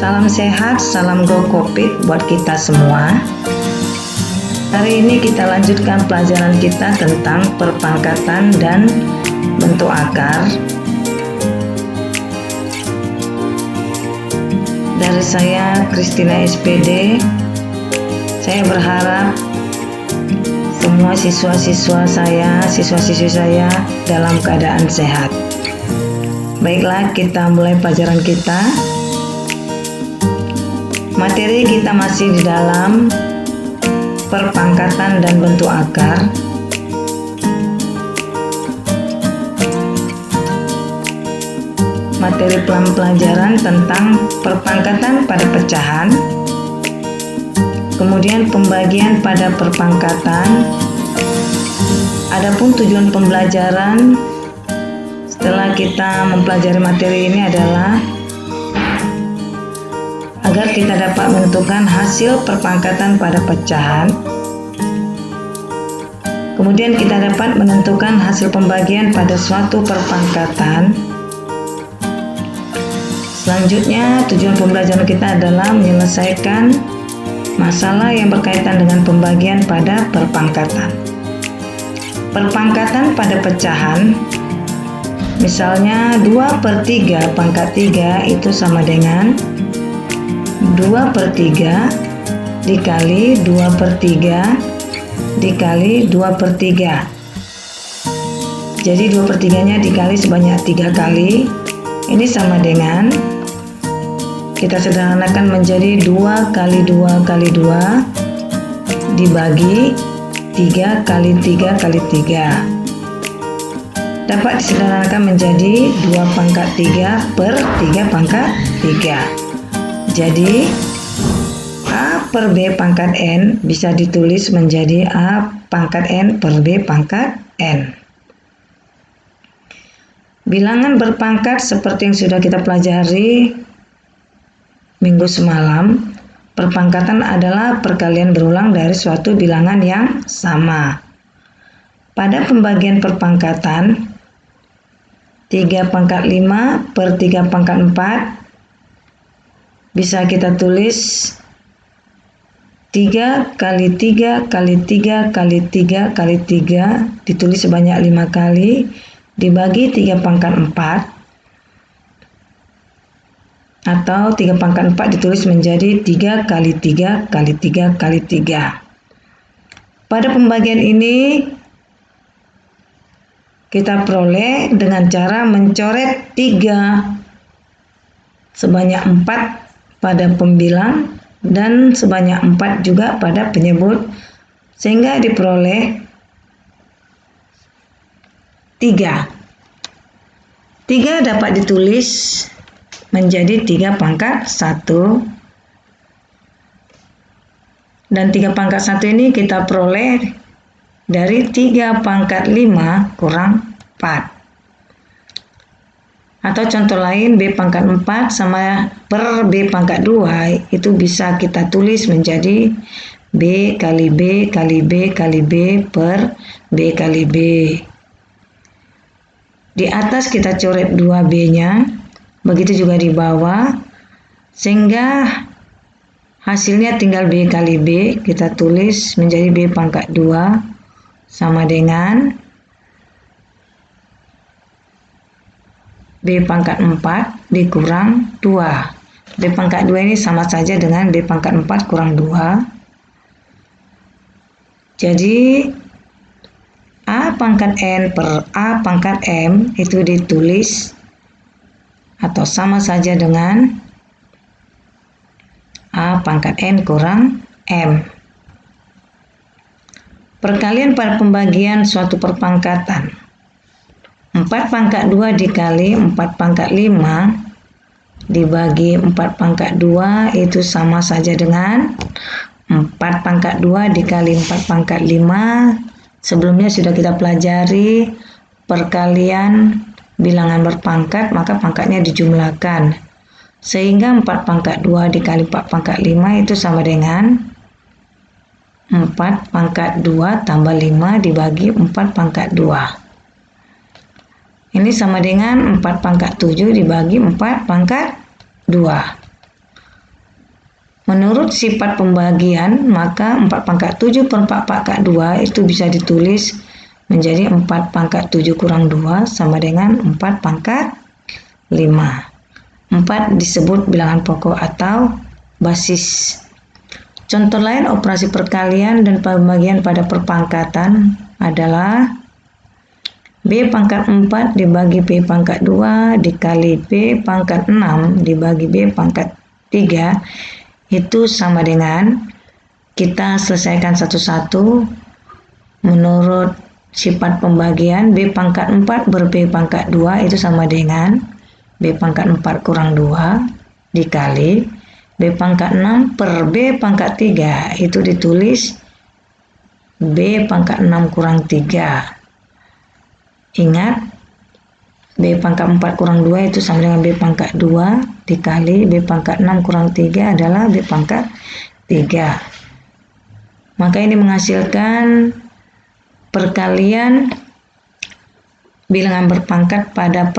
Salam sehat, salam go Covid buat kita semua. Hari ini kita lanjutkan pelajaran kita tentang perpangkatan dan bentuk akar. Dari saya, Christina SPD, saya berharap semua siswa-siswi saya dalam keadaan sehat. Baiklah, kita mulai pelajaran kita. Materi kita masih di dalam perpangkatan dan bentuk akar. Materi pelajaran tentang perpangkatan pada pecahan, kemudian pembagian pada perpangkatan. Adapun tujuan pembelajaran setelah kita mempelajari materi ini adalah agar kita dapat menentukan hasil perpangkatan pada pecahan. Kemudian kita dapat menentukan hasil pembagian pada suatu perpangkatan. Selanjutnya, tujuan pembelajaran kita adalah menyelesaikan masalah yang berkaitan dengan pembagian pada perpangkatan. Perpangkatan pada pecahan, misalnya 2/3 pangkat 3 itu sama dengan 2/3 dikali 2/3 dikali 2/3. Jadi 2/3-nya dikali sebanyak 3 kali. Ini sama dengan, kita sederhanakan menjadi 2 kali 2 kali 2 dibagi 3 kali 3 kali 3. Dapat disederhanakan menjadi 2 pangkat 3 per 3 pangkat 3. Jadi A per B pangkat N bisa ditulis menjadi A pangkat N per B pangkat N. Bilangan berpangkat seperti yang sudah kita pelajari minggu semalam, perpangkatan adalah perkalian berulang dari suatu bilangan yang sama. Pada pembagian perpangkatan, 3 pangkat 5 per 3 pangkat 4 bisa kita tulis 3 kali 3 kali 3 kali 3 kali 3 ditulis sebanyak 5 kali dibagi 3 pangkat 4, atau 3 pangkat 4 ditulis menjadi 3 kali 3 kali 3 kali 3. Pada pembagian ini kita peroleh dengan cara mencoret 3 sebanyak 4 pada pembilang dan sebanyak 4 juga pada penyebut, sehingga diperoleh 3. 3 dapat ditulis menjadi 3 pangkat 1, dan 3 pangkat 1 ini kita peroleh dari 3 pangkat 5 kurang 4. Atau contoh lain, B pangkat 4 sama per B pangkat 2 itu bisa kita tulis menjadi B kali B kali B kali B per B kali B. Di atas kita coret 2B-nya, begitu juga di bawah, sehingga hasilnya tinggal B kali B, kita tulis menjadi B pangkat 2 sama dengan B pangkat 4 dikurang 2. B pangkat 2 ini sama saja dengan B pangkat 4 kurang 2. Jadi A pangkat N per A pangkat M itu ditulis atau sama saja dengan A pangkat N kurang M. Perkalian pada pembagian suatu perpangkatan. 4 pangkat 2 dikali 4 pangkat 5 dibagi 4 pangkat 2 itu sama saja dengan 4 pangkat 2 dikali 4 pangkat 5. Sebelumnya sudah kita pelajari perkalian bilangan berpangkat, maka pangkatnya dijumlahkan. Sehingga 4 pangkat 2 dikali 4 pangkat 5 itu sama dengan 4 pangkat 2 tambah 5 dibagi 4 pangkat 2. Ini sama dengan 4 pangkat 7 dibagi 4 pangkat 2. Menurut sifat pembagian, maka 4 pangkat 7 per 4 pangkat 2 itu bisa ditulis menjadi 4 pangkat 7 kurang 2 sama dengan 4 pangkat 5. 4 disebut bilangan pokok atau basis. Contoh lain operasi perkalian dan pembagian pada perpangkatan adalah B pangkat 4 dibagi B pangkat 2 dikali B pangkat 6 dibagi B pangkat 3 itu sama dengan, kita selesaikan satu-satu menurut sifat pembagian B pangkat 4 ber B pangkat 2 itu sama dengan B pangkat 4 kurang 2 dikali B pangkat 6 per B pangkat 3 itu ditulis B pangkat 6 kurang 3. Ingat, B pangkat 4 kurang 2 itu sama dengan B pangkat 2 dikali B pangkat 6 kurang 3 adalah B pangkat 3. Maka ini menghasilkan perkalian bilangan berpangkat pada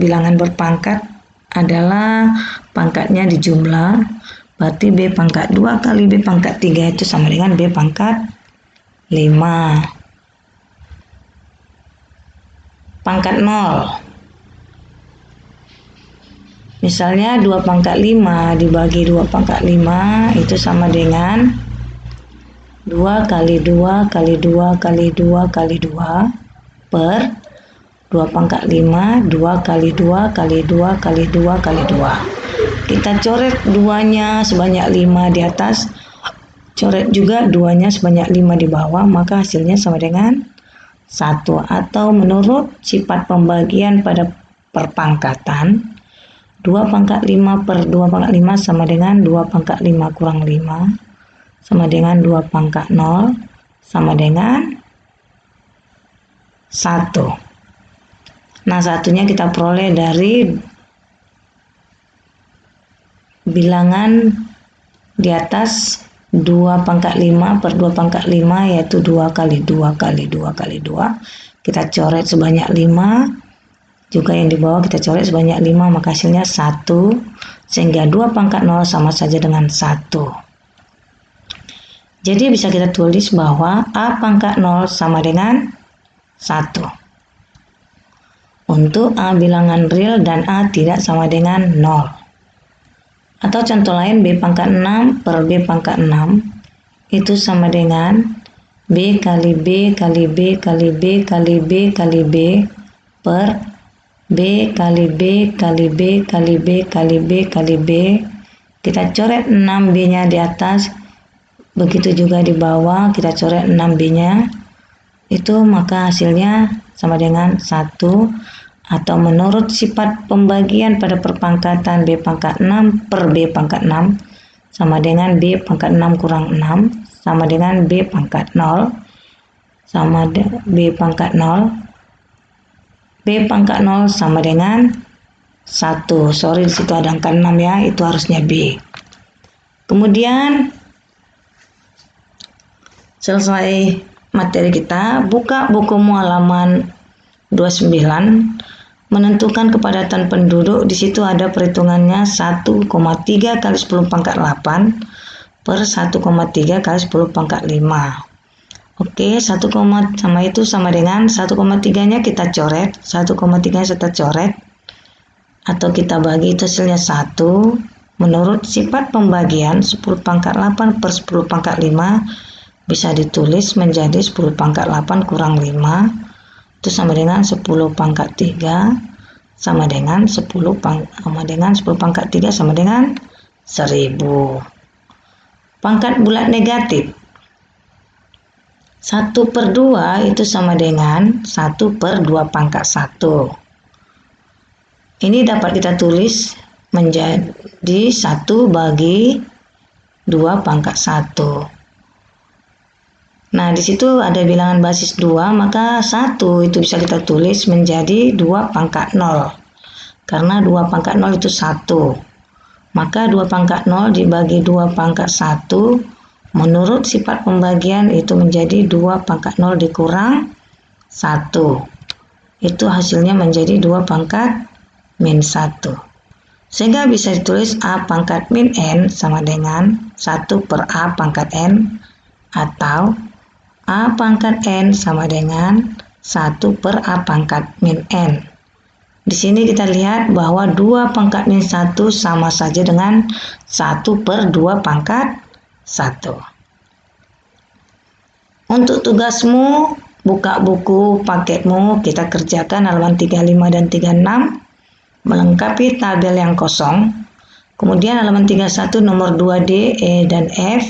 bilangan berpangkat adalah pangkatnya dijumlah, berarti B pangkat 2 kali B pangkat 3 itu sama dengan B pangkat 5. Pangkat 0. Misalnya 2 pangkat 5 dibagi 2 pangkat 5 itu sama dengan 2 kali 2 kali 2 kali 2 kali 2 per 2 pangkat 5 2 kali 2 kali 2 kali 2 kali 2. Kita coret 2-nya sebanyak 5 di atas, coret juga 2-nya sebanyak 5 di bawah, maka hasilnya sama dengan 1. Atau menurut sifat pembagian pada perpangkatan, 2 pangkat 5 per 2 pangkat 5 sama dengan 2 pangkat 5 kurang 5 sama dengan 2 pangkat 0 sama dengan 1. Nah, satunya kita peroleh dari bilangan di atas 2 pangkat 5 per 2 pangkat 5 yaitu 2 kali 2 kali 2 kali 2. Kita coret sebanyak 5. Juga yang di bawah kita coret sebanyak 5, maka hasilnya 1. Sehingga 2 pangkat 0 sama saja dengan 1. Jadi bisa kita tulis bahwa A pangkat 0 sama dengan 1. Untuk A bilangan real dan A tidak sama dengan 0. Atau contoh lain B pangkat 6 per B pangkat 6 itu sama dengan B kali B kali B kali B kali B kali B per B kali B kali B kali B kali B kali B. Kita coret 6B-nya di atas, begitu juga di bawah kita coret 6B-nya. Itu maka hasilnya sama dengan 1. Atau menurut sifat pembagian pada perpangkatan B pangkat 6 per B pangkat 6 sama dengan B pangkat 6 kurang 6 sama dengan B pangkat 0 sama B pangkat 0. B pangkat 0 sama dengan 1. Sorry, di situ ada angka 6 ya, itu harusnya B. Kemudian selesai materi kita, buka bukumu halaman 29. Menentukan kepadatan penduduk, di situ ada perhitungannya 1,3 kali 10 pangkat 8 per 1,3 kali 10 pangkat 5. Oke, 1, sama itu sama dengan 1,3-nya kita coret, 1,3-nya kita coret atau kita bagi, itu hasilnya 1. Menurut sifat pembagian 10 pangkat 8 per 10 pangkat 5 bisa ditulis menjadi 10 pangkat 8 kurang 5. Itu sama dengan 10 pangkat 3 sama dengan 10 pangkat 3 sama dengan 1000. Pangkat bulat negatif 1 per 2 itu sama dengan 1 per 2 pangkat 1. Ini dapat kita tulis menjadi 1 bagi 2 pangkat 1. Nah, di situ ada bilangan basis 2, maka 1 itu bisa kita tulis menjadi 2 pangkat 0. Karena 2 pangkat 0 itu 1. Maka 2 pangkat 0 dibagi 2 pangkat 1, menurut sifat pembagian itu menjadi 2 pangkat 0 dikurang 1. Itu hasilnya menjadi 2 pangkat min 1. Sehingga bisa ditulis A pangkat min N sama dengan 1 per A pangkat N, atau A pangkat N sama dengan 1 per A pangkat min N. Di sini kita lihat bahwa 2 pangkat min 1 sama saja dengan 1 per 2 pangkat 1. Untuk tugasmu, buka buku paketmu, kita kerjakan halaman 35 dan 36, melengkapi tabel yang kosong. Kemudian halaman 31 nomor 2D, E, dan F.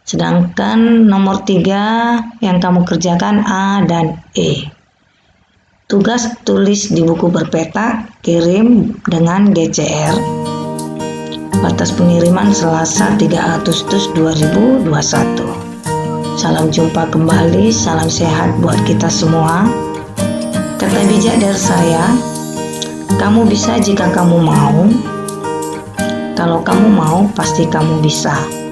Sedangkan nomor 3 yang kamu kerjakan A dan E. Tugas tulis di buku berpetak, kirim dengan GCR. Batas pengiriman Selasa 3 Agustus 2021. Salam jumpa kembali, salam sehat buat kita semua. Kata bijak dari saya, kamu bisa jika kamu mau. Kalau kamu mau, pasti kamu bisa.